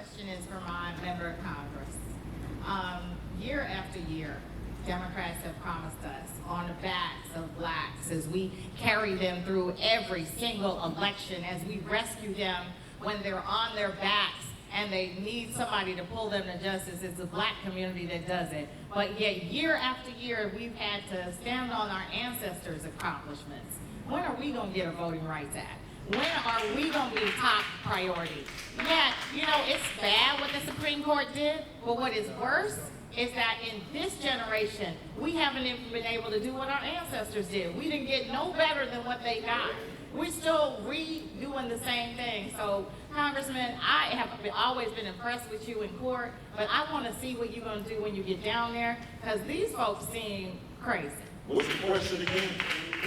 question is for my member of Congress. Year after year, Democrats have promised us on the backs of blacks as we carry them through every single election, as we rescue them when they're on their backs and they need somebody to pull them to justice. It's the black community that does it. But yet year after year, we've had to stand on our ancestors' accomplishments. When are we gonna get a Voting Rights Act? When are we gonna be top priority? Yeah, you know, it's bad what the Supreme Court did, but what is worse is that in this generation, we haven't even been able to do what our ancestors did. We didn't get no better than what they got. We're still redoing the same thing. So, Congressman, I have always been impressed with you in court, but I want to see what you're going to do when you get down there, because these folks seem crazy. What's the question again?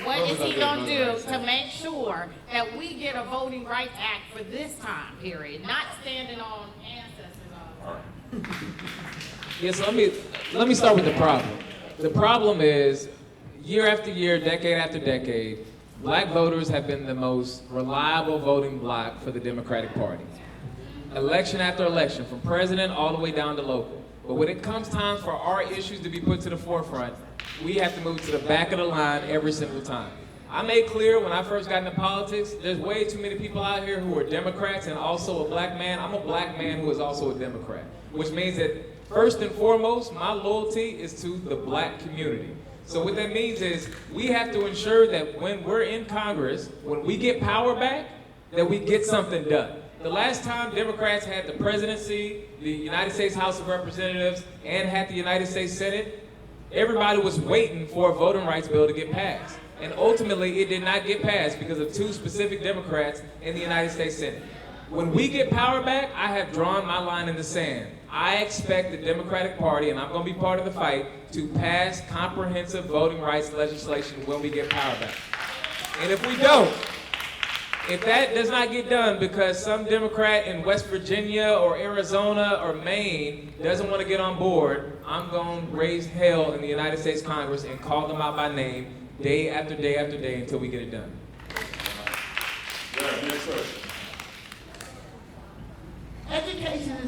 What is he going to do to make sure that we get a Voting Rights Act for this time period, not standing on ancestors all the time? Yes, let me start with the problem. The problem is, year after year, decade after decade, black voters have been the most reliable voting bloc for the Democratic Party. Election after election, from president all the way down to local. But when it comes time for our issues to be put to the forefront, we have to move to the back of the line every single time. I made clear when I first got into politics, there's way too many people out here who are Democrats and also a black man. I'm a black man who is also a Democrat, which means that first and foremost, my loyalty is to the black community. So what that means is we have to ensure that when we're in Congress, when we get power back, that we get something done. The last time Democrats had the presidency, the United States House of Representatives, and had the United States Senate, everybody was waiting for a voting rights bill to get passed. And ultimately, it did not get passed because of two specific Democrats in the United States Senate. When we get power back, I have drawn my line in the sand. I expect the Democratic Party, and I'm going to be part of the fight, to pass comprehensive voting rights legislation when we get power back. And if we don't, if that does not get done because some Democrat in West Virginia or Arizona or Maine doesn't want to get on board, I'm going to raise hell in the United States Congress and call them out by name day after day after day until we get it done. Yeah, next question. Education is